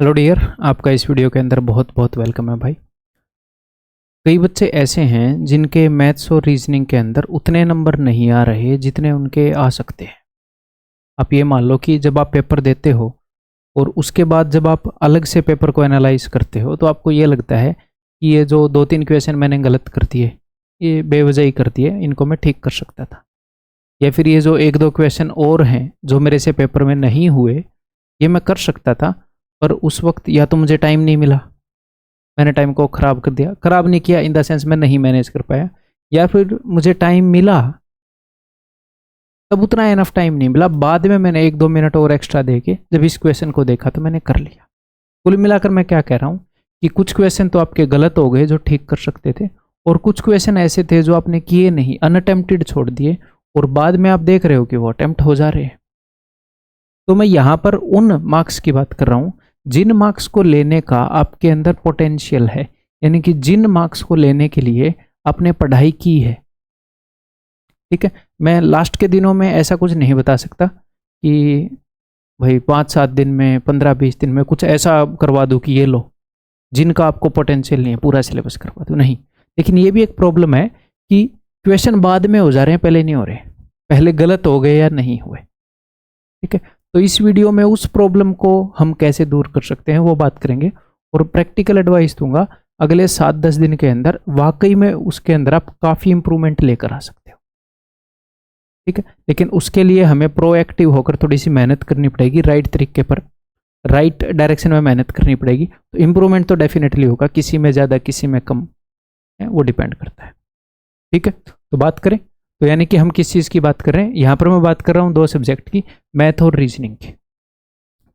Hello dear, आपका इस video के अंदर बहुत बहुत वेलकम है भाई। कई बच्चे ऐसे हैं जिनके मैथ्स और रीजनिंग के अंदर उतने नंबर नहीं आ रहे जितने उनके आ सकते हैं। आप ये मान लो कि जब आप पेपर देते हो और उसके बाद जब आप अलग से पेपर को एनालाइज करते हो तो आपको ये लगता है कि ये जो 2-3 क्वेश्चन मैंने गलत कर दिए, ये बेवजह ही कर दिए, इनको मैं ठीक कर सकता था। या फिर ये जो 1-2 क्वेश्चन और हैं जो मेरे से पेपर में नहीं हुए, ये मैं कर सकता था, पर उस वक्त या तो मुझे टाइम नहीं मिला, मैंने टाइम को ख़राब कर दिया, ख़राब नहीं किया इन द सेंस मैं नहीं मैनेज कर पाया, या फिर मुझे टाइम मिला तब उतना इनफ टाइम नहीं मिला, बाद में मैंने 1-2 मिनट और एक्स्ट्रा दे के जब इस क्वेश्चन को देखा तो मैंने कर लिया। कुल मिलाकर मैं क्या कह रहा हूँ कि कुछ क्वेश्चन तो आपके गलत हो गए जो ठीक कर सकते थे, और कुछ क्वेश्चन ऐसे थे जो आपने किए नहीं, अनअटेम्प्टेड छोड़ दिए, और बाद में आप देख रहे हो कि वो अटेम्प्ट हो जा रहे हैं। तो मैं यहाँ पर उन मार्क्स की बात कर रहा हूँ जिन मार्क्स को लेने का आपके अंदर पोटेंशियल है, यानी कि जिन मार्क्स को लेने के लिए आपने पढ़ाई की है। ठीक है, मैं लास्ट के दिनों में ऐसा कुछ नहीं बता सकता कि भाई 5-7 दिन में, 15-20 दिन में कुछ ऐसा करवा दूँ कि ये लो, जिनका आपको पोटेंशियल नहीं है पूरा सिलेबस करवा दूँ, नहीं। लेकिन ये भी एक प्रॉब्लम है कि क्वेश्चन बाद में हो जा रहे हैं, पहले नहीं हो रहे, पहले गलत हो गए या नहीं हुए। ठीक है, तो इस वीडियो में उस प्रॉब्लम को हम कैसे दूर कर सकते हैं वो बात करेंगे, और प्रैक्टिकल एडवाइस दूंगा अगले 7-10 दिन के अंदर वाकई में उसके अंदर आप काफ़ी इंप्रूवमेंट लेकर आ सकते हो। ठीक है, लेकिन उसके लिए हमें प्रोएक्टिव होकर थोड़ी सी मेहनत करनी पड़ेगी, राइट तरीके पर, राइट डायरेक्शन में मेहनत करनी पड़ेगी। तो इम्प्रूवमेंट तो डेफिनेटली होगा, किसी में ज़्यादा किसी में कम है, वो डिपेंड करता है। ठीक है, तो बात करें तो यानी कि हम किस चीज़ की बात कर रहे हैं यहाँ पर, मैं बात कर रहा हूँ 2 सब्जेक्ट की, मैथ और रीजनिंग की,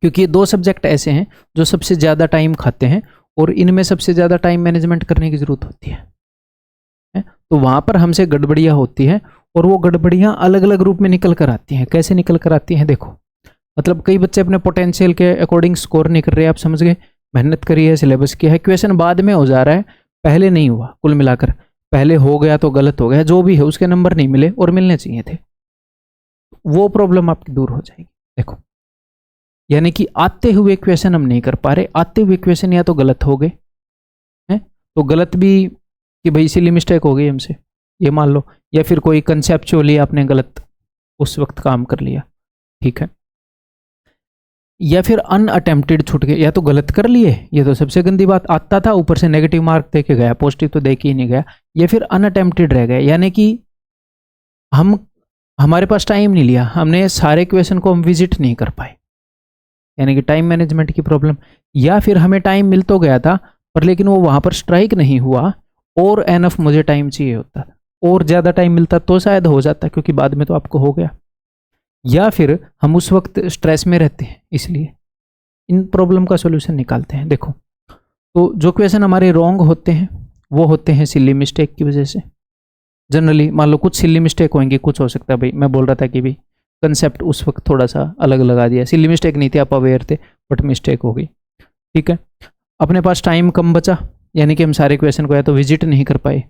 क्योंकि ये 2 सब्जेक्ट ऐसे हैं जो सबसे ज़्यादा टाइम खाते हैं और इनमें सबसे ज़्यादा टाइम मैनेजमेंट करने की ज़रूरत होती है। तो वहाँ पर हमसे गड़बड़ियाँ होती हैं, और वो गड़बड़ियाँ अलग अलग रूप में निकल कर आती हैं। कैसे निकल कर आती हैं देखो, मतलब कई बच्चे अपने पोटेंशियल के अकॉर्डिंग स्कोर नहीं कर रहे, आप समझ गए, मेहनत करी है, सिलेबस किया है, क्वेश्चन बाद में हो जा रहा है, पहले नहीं हुआ। कुल मिलाकर पहले हो गया तो गलत हो गया, जो भी है उसके नंबर नहीं मिले और मिलने चाहिए थे, वो प्रॉब्लम आपकी दूर हो जाएगी। देखो, यानी कि आते हुए क्वेश्चन हम नहीं कर पा रहे, आते हुए क्वेश्चन या तो गलत हो गए हैं, तो गलत भी कि भाई सिली मिस्टेक हो गई हमसे, ये मान लो, या फिर कोई कंसेप्चुअली आपने गलत उस वक्त काम कर लिया। ठीक है, या फिर अनअटेम्प्टेड छूट गए, या तो गलत कर लिए, ये तो सबसे गंदी बात, आता था ऊपर से नेगेटिव मार्क दे के गया, पॉजिटिव तो दे के ही नहीं गया, या फिर अनअटेम्प्टेड रह गए, यानी कि हमारे पास टाइम नहीं लिया, हमने सारे क्वेश्चन को हम विजिट नहीं कर पाए, यानी कि टाइम मैनेजमेंट की प्रॉब्लम। या फिर हमें टाइम मिल तो गया था पर लेकिन वो वहाँ पर स्ट्राइक नहीं हुआ, और एनफ मुझे टाइम चाहिए होता, और ज़्यादा टाइम मिलता तो शायद हो जाता, क्योंकि बाद में तो आपको हो गया। या फिर हम उस वक्त स्ट्रेस में रहते हैं, इसलिए इन प्रॉब्लम का सोल्यूशन निकालते हैं। देखो, तो जो क्वेश्चन हमारे रॉन्ग होते हैं वो होते हैं सिली मिस्टेक की वजह से। जनरली मान लो कुछ सिली मिस्टेक होंगी, कुछ हो सकता है भाई मैं बोल रहा था कि भाई कंसेप्ट उस वक्त थोड़ा सा अलग लगा दिया, सिली मिस्टेक नहीं थी, आप अवेयर थे, बट मिस्टेक हो गई। ठीक है, अपने पास टाइम कम बचा, यानी कि हम सारे क्वेश्चन को या तो विजिट नहीं कर पाए,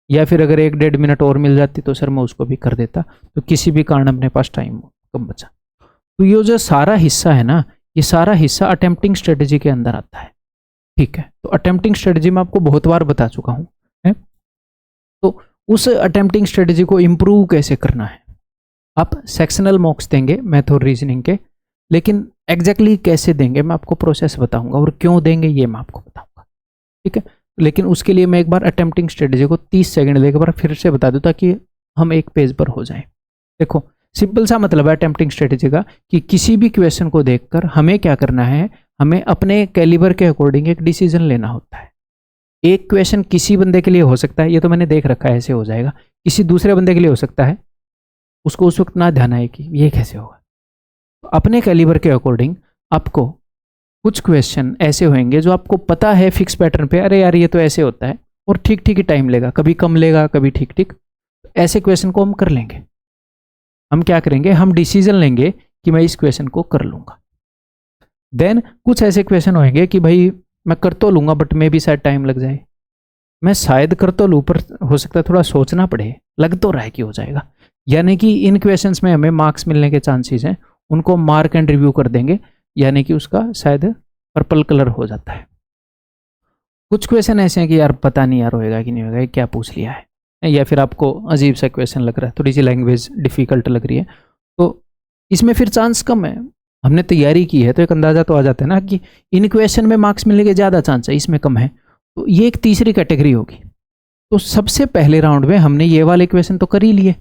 या फिर अगर 1-1.5 मिनट और मिल जाती तो सर मैं उसको भी कर देता, तो किसी भी कारण अपने पास टाइम कम बचा। तो ये जो सारा हिस्सा है ना, ये सारा हिस्सा अटेम्प्टिंग स्ट्रेटेजी के अंदर आता है। ठीक है, तो अटेम्प्टिंग स्ट्रेटेजी मैं आपको बहुत बार बता चुका हूँ, है? तो उस अटेम्प्टिंग स्ट्रेटेजी को इम्प्रूव कैसे करना है, आप सेक्शनल मॉक्स देंगे मैथ और रीजनिंग के, लेकिन एग्जैक्टली कैसे देंगे मैं आपको प्रोसेस बताऊंगा, और क्यों देंगे ये मैं आपको बताऊंगा। ठीक है, लेकिन उसके लिए मैं एक बार अटेम्प्टिंग स्ट्रेटेजी को 30 सेकंड लेकर बार फिर से बता दूं ताकि हम एक पेज पर हो जाएं। देखो, सिंपल सा मतलब है अटेम्प्टिंग स्ट्रेटेजी का कि किसी भी क्वेश्चन को देखकर हमें क्या करना है, हमें अपने कैलिबर के अकॉर्डिंग एक डिसीजन लेना होता है। एक क्वेश्चन किसी बंदे के लिए हो सकता है, ये तो मैंने देख रखा है ऐसे हो जाएगा, किसी दूसरे बंदे के लिए हो सकता है, उसको उस वक्त ना ध्यान आए कि ये कैसे होगा। तो अपने कैलिबर के अकॉर्डिंग आपको कुछ क्वेश्चन ऐसे होंगे जो आपको पता है फिक्स पैटर्न पे, अरे यार ये तो ऐसे होता है, और ठीक ठीक ही टाइम लेगा, कभी कम लेगा कभी ठीक ठीक, ऐसे क्वेश्चन को हम कर लेंगे। हम क्या करेंगे, हम डिसीजन लेंगे कि मैं इस क्वेश्चन को कर लूंगा। देन कुछ ऐसे क्वेश्चन होंगे कि भाई मैं कर तो लूंगा बट मे भी शायद टाइम लग जाए, मैं शायद कर तो लूँ पर हो सकता है थोड़ा सोचना पड़े, लग तो रहा है कि हो जाएगा। यानी कि इन क्वेश्चंस में हमें मार्क्स मिलने के चांसेस हैं, उनको मार्क एंड रिव्यू कर देंगे, यानी कि उसका शायद पर्पल कलर हो जाता है। कुछ क्वेश्चन ऐसे हैं कि यार पता नहीं यार होएगा कि नहीं होएगा, क्या पूछ लिया है, या फिर आपको अजीब सा क्वेश्चन लग रहा है, थोड़ी सी लैंग्वेज डिफिकल्ट लग रही है, तो इसमें फिर चांस कम है। हमने तैयारी की है तो एक अंदाजा तो आ जाता है ना कि इन क्वेश्चन में मार्क्स मिलने के ज़्यादा चांस है, इसमें कम है। तो ये एक तीसरी कैटेगरी होगी। तो सबसे पहले राउंड में हमने ये वाले क्वेश्चन तो कर ही लिए,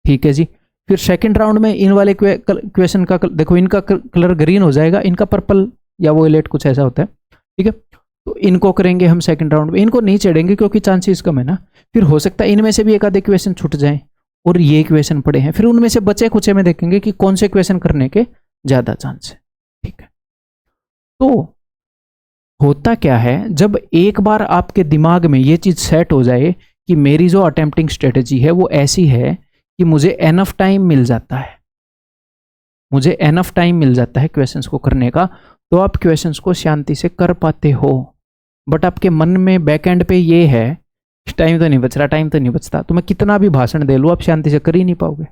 ठीक है जी। फिर सेकंड राउंड में इन वाले क्वेश्चन का देखो, इनका कलर ग्रीन हो जाएगा, इनका पर्पल या वोयलेट कुछ ऐसा होता है, ठीक है। तो इनको करेंगे हम सेकंड राउंड में, इनको नहीं चढ़ेंगे क्योंकि चांसेस कम है ना। फिर हो सकता है इनमें से भी एक आधे क्वेश्चन छूट जाएं और ये क्वेश्चन पड़े हैं, फिर उनमें से बचे कुछ में देखेंगे कि कौन से क्वेश्चन करने के ज़्यादा चांस है, ठीक है। तो होता क्या है, जब एक बार आपके दिमाग में ये चीज़ सेट हो जाए कि मेरी जो अटेम्प्टिंग स्ट्रेटेजी है वो ऐसी है कि मुझे एनफ टाइम मिल जाता है, मुझे एनफ टाइम मिल जाता है क्वेश्चंस को करने का, तो आप क्वेश्चंस को शांति से कर पाते हो। बट आपके मन में बैक एंड पे ये है टाइम तो नहीं बच रहा, टाइम तो नहीं बचता, तो मैं कितना भी भाषण दे लूँ आप शांति से कर ही नहीं पाओगे,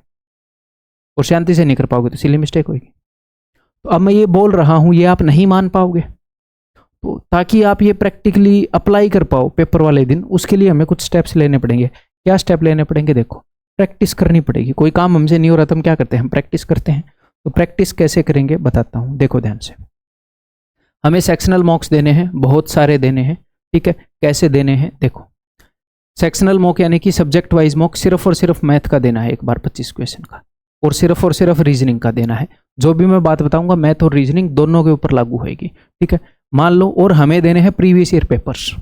और शांति से नहीं कर पाओगे तो सिली मिस्टेक होगी। तो अब मैं ये बोल रहा हूँ, ये आप नहीं मान पाओगे, तो ताकि आप ये प्रैक्टिकली अप्लाई कर पाओ पेपर वाले दिन, उसके लिए हमें कुछ स्टेप्स लेने पड़ेंगे। क्या स्टेप लेने पड़ेंगे? देखो, प्रैक्टिस करनी पड़ेगी। कोई काम हमसे नहीं हो रहा तो हम क्या करते हैं? हम प्रैक्टिस करते हैं। तो प्रैक्टिस कैसे करेंगे बताता हूँ, देखो ध्यान से। हमें सेक्शनल मॉक्स देने हैं, बहुत सारे देने हैं, ठीक है। कैसे देने हैं देखो, सेक्शनल मॉक यानी कि सब्जेक्ट वाइज मॉक सिर्फ और सिर्फ मैथ का देना है एक बार 25 क्वेश्चन का, और सिर्फ रीजनिंग का देना है। जो भी मैं बात बताऊंगा मैथ और रीजनिंग दोनों के ऊपर लागू होएगी, ठीक है। मान लो, और हमें देने हैं प्रीवियस ईयर पेपर्स,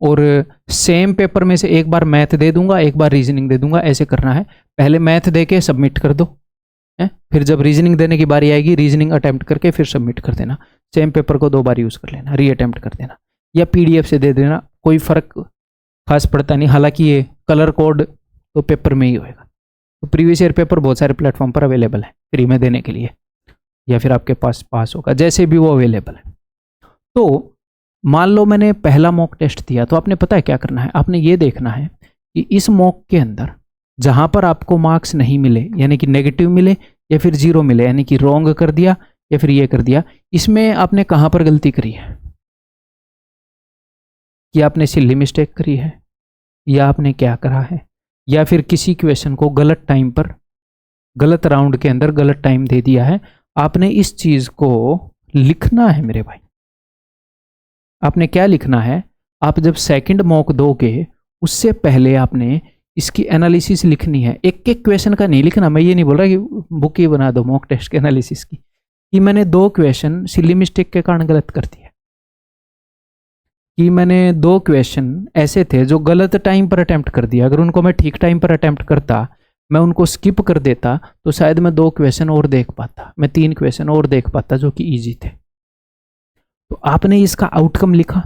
और सेम पेपर में से एक बार मैथ दे दूंगा, एक बार रीजनिंग दे दूंगा। ऐसे करना है, पहले मैथ दे के सबमिट कर दो है, फिर जब रीजनिंग देने की बारी आएगी रीजनिंग अटेम्प्ट करके फिर सबमिट कर देना। सेम पेपर को 2 बार यूज कर लेना, री अटेम्प्ट कर देना, या पीडीएफ से दे देना, कोई फर्क खास पड़ता नहीं। हालांकि ये कलर कोड तो पेपर में ही होएगा। तो प्रीवियस ईयर पेपर बहुत सारे प्लेटफॉर्म पर अवेलेबल है फ्री में देने के लिए, या फिर आपके पास होगा, जैसे भी वो अवेलेबल है। तो मान लो मैंने पहला मॉक टेस्ट दिया, तो आपने पता है क्या करना है, आपने ये देखना है कि इस मॉक के अंदर जहां पर आपको मार्क्स नहीं मिले, यानी कि नेगेटिव मिले या फिर 0 मिले, यानी कि रॉन्ग कर दिया या फिर ये कर दिया, इसमें आपने कहां पर गलती करी है? कि आपने सिली मिस्टेक करी है, या आपने क्या करा है, या फिर किसी क्वेश्चन को गलत टाइम पर, गलत राउंड के अंदर गलत टाइम दे दिया है। आपने इस चीज को लिखना है मेरे भाई। आपने क्या लिखना है? आप जब सेकंड मॉक दोगे उससे पहले आपने इसकी एनालिसिस लिखनी है। एक एक क्वेश्चन का नहीं लिखना। मैं ये नहीं बोल रहा कि बुक ही बना दो मॉक टेस्ट के एनालिसिस की, कि मैंने 2 क्वेश्चन सिली मिस्टेक के कारण गलत कर दिए, कि मैंने 2 क्वेश्चन ऐसे थे जो गलत टाइम पर अटेम्प्ट कर दिया। अगर उनको मैं ठीक टाइम पर अटेम्प्ट करता, मैं उनको स्किप कर देता, तो शायद मैं 2 क्वेश्चन और देख पाता, मैं 3 क्वेश्चन और देख पाता जो कि ईजी थे। तो आपने इसका आउटकम लिखा।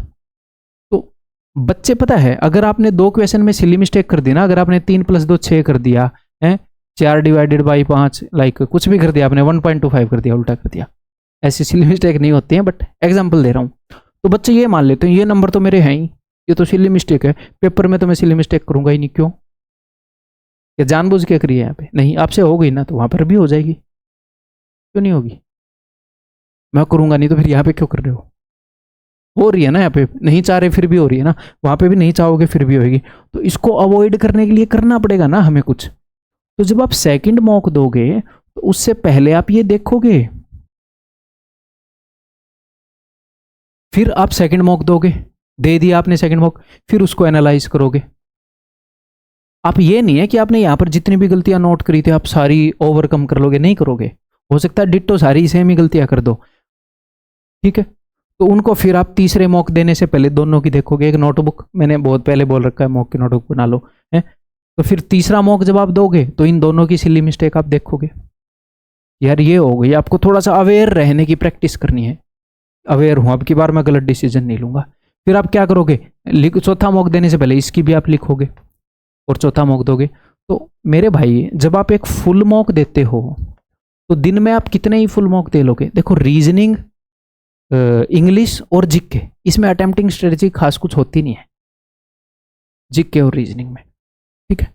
तो बच्चे पता है, अगर आपने 2 क्वेश्चन में सिली मिस्टेक कर दी ना, अगर आपने 3 + 2 6 कर दिया है, 4 / 5 लाइक कुछ भी कर दिया आपने, 1.25 कर दिया, उल्टा कर दिया, ऐसी सिली मिस्टेक नहीं होती है, बट एग्जाम्पल दे रहा हूँ। तो बच्चे ये मान लेते हैं ये नंबर तो मेरे हैं ही, ये तो सिली मिस्टेक है, पेपर में तो मैं सिली मिस्टेक करूंगा ही नहीं। क्यों? ये जानबूझ के करिए यहाँ पे? नहीं, आपसे हो गई ना तो वहां पर भी हो जाएगी, क्यों नहीं होगी? मैं करूंगा नहीं तो फिर यहाँ पे क्यों कर रहे हो रही है ना, यहाँ पे नहीं चाह रहे फिर भी हो रही है ना, वहां पे भी नहीं चाहोगे फिर भी होगी। तो इसको अवॉइड करने के लिए करना पड़ेगा ना हमें कुछ। तो जब आप सेकंड मॉक दोगे तो उससे पहले आप ये देखोगे, फिर आप सेकंड मॉक दोगे, दे दिया आपने सेकंड मॉक, फिर उसको एनालाइज करोगे। आप ये नहीं है कि आपने यहां पर जितनी भी गलतियां नोट करी थी आप सारी ओवरकम कर लोगे, नहीं करोगे। हो सकता है डिट्टो सारी सेम ही गलतियां कर दो, ठीक है। तो उनको फिर आप तीसरे मॉक देने से पहले दोनों की देखोगे। एक नोटबुक मैंने बहुत पहले बोल रखा है, मॉक की नोटबुक बना लो है। तो फिर तीसरा मॉक जब आप दोगे तो इन दोनों की सिली मिस्टेक आप देखोगे। यार ये हो गई, आपको थोड़ा सा अवेयर रहने की प्रैक्टिस करनी है। अवेयर हूं, अब की बार मैं गलत डिसीजन नहीं लूंगा। फिर आप क्या करोगे, चौथा मॉक देने से पहले इसकी भी आप लिखोगे और चौथा मॉक दोगे। तो मेरे भाई जब आप एक फुल मॉक देते हो तो दिन में आप कितने ही फुल मॉक दे लोगे? देखो, रीजनिंग, इंग्लिश और जीके, इसमें अटेम्प्टिंग स्ट्रेटजी खास कुछ होती नहीं है, जीके और रीजनिंग में, ठीक है।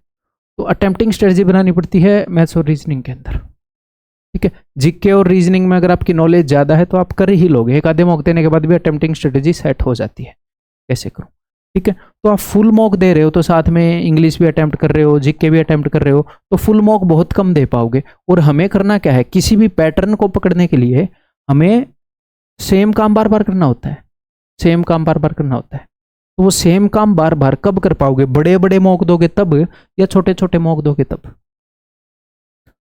तो अटेम्प्टिंग स्ट्रेटजी बनानी पड़ती है मैथ्स और रीजनिंग के अंदर, ठीक ठीक है, जीके और रीजनिंग में अगर आपकी नॉलेज ज़्यादा है तो आप कर ही लोगे, एक आधे मॉक देने के बाद भी अटेम्प्टिंग स्ट्रेटेजी सेट हो जाती है। कैसे करूँ, ठीक है, तो आप फुल मॉक दे रहे हो तो साथ में इंग्लिश भी अटेम्प्ट कर रहे हो, जीके भी अटेम्प्ट कर रहे हो, तो फुल मॉक बहुत कम दे पाओगे। और हमें करना क्या है, किसी भी पैटर्न को पकड़ने के लिए हमें सेम काम बार बार करना होता है, सेम काम बार बार करना होता है। तो वो सेम काम बार बार कब कर पाओगे, बड़े बड़े मॉक दोगे तब या छोटे छोटे मॉक दोगे तब।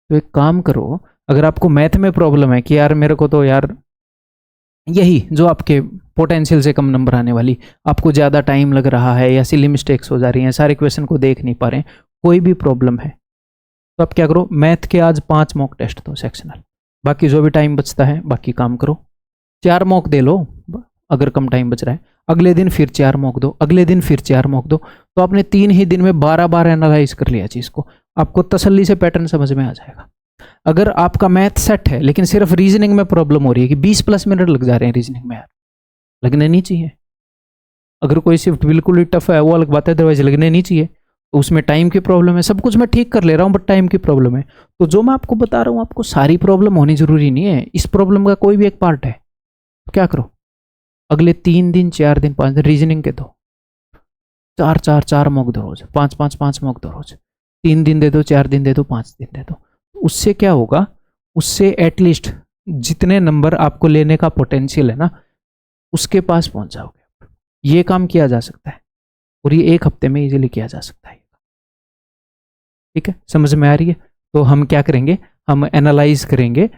तो एक काम करो, अगर आपको मैथ में प्रॉब्लम है कि यार मेरे को तो यार यही जो आपके पोटेंशियल से कम नंबर आने वाली, आपको ज़्यादा टाइम लग रहा है या सिली मिस्टेक्स हो जा रही हैं, सारे क्वेश्चन को देख नहीं पा रहे हैं, कोई भी प्रॉब्लम है, तो आप क्या करो, मैथ के आज 5 मॉक टेस्ट दो सेक्शनल, बाकी जो भी टाइम बचता है बाकी काम करो। 4 मॉक दे लो अगर कम टाइम बच रहा है, अगले दिन फिर 4 मॉक दो, अगले दिन फिर 4 मॉक दो, तो आपने 3 ही दिन में 12 बार एनालाइज कर लिया चीज़ को, आपको तसल्ली से पैटर्न समझ में आ जाएगा। अगर आपका मैथ सेट है लेकिन सिर्फ रीजनिंग में प्रॉब्लम हो रही है कि 20+ मिनट लग जा रहे हैं रीजनिंग में, यार लगने नहीं चाहिए। अगर कोई शिफ्ट बिल्कुल ही टफ है वो अलग बात है, अदरवाइज लगने नहीं चाहिए। तो उसमें टाइम की प्रॉब्लम है, सब कुछ मैं ठीक कर ले रहा हूँ बट टाइम की प्रॉब्लम है। तो जो मैं आपको बता रहा हूँ आपको सारी प्रॉब्लम होनी जरूरी नहीं है, इस प्रॉब्लम का कोई भी एक पार्ट है। तो क्या करो, अगले 3 दिन 4 दिन 5 दिन रीजनिंग के दो, 4 मॉक दो रोज, 5 मॉक दो रोज, 3 दिन दे दो, 4 दिन दे दो, 5 दिन दे दो। उससे क्या होगा, उससे एटलीस्ट जितने नंबर आपको लेने का पोटेंशियल है ना उसके पास पहुंच जाओगे। ये काम किया जा सकता है और ये 1 हफ्ते में इजीली किया जा सकता है। ठीक है, समझ में आ रही है। तो हम क्या करेंगे, हम एनालाइज करेंगे,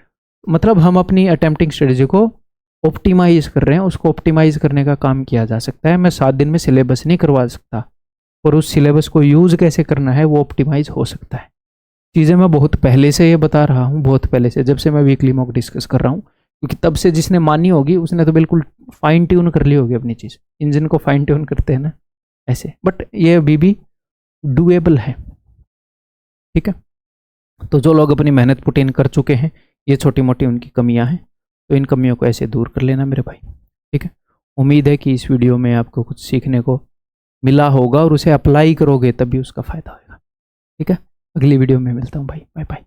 मतलब हम अपनी अटेम्प्टिंग स्ट्रेटजी को ऑप्टिमाइज कर रहे हैं, उसको ऑप्टिमाइज करने का काम किया जा सकता है। मैं 7 दिन में सिलेबस नहीं करवा सकता, और उस सिलेबस को यूज कैसे करना है वो ऑप्टिमाइज हो सकता है। चीज़ें मैं बहुत पहले से ये बता रहा हूँ, बहुत पहले से, जब से मैं वीकली मॉक डिस्कस कर रहा हूँ, क्योंकि तब से जिसने मानी होगी उसने तो बिल्कुल फाइन ट्यून कर ली होगी अपनी चीज़, इंजन को फाइन ट्यून करते हैं ना ऐसे, बट ये अभी भी डूएबल है। ठीक है, तो जो लोग अपनी मेहनत पुट इन कर चुके हैं, ये छोटी मोटी उनकी कमियां हैं, तो इन कमियों को ऐसे दूर कर लेना मेरे भाई। ठीक है, उम्मीद है कि इस वीडियो में आपको कुछ सीखने को मिला होगा और उसे अप्लाई करोगे तभी उसका फायदा होगा। ठीक है, अगली वीडियो में मिलता हूँ भाई, बाय बाय।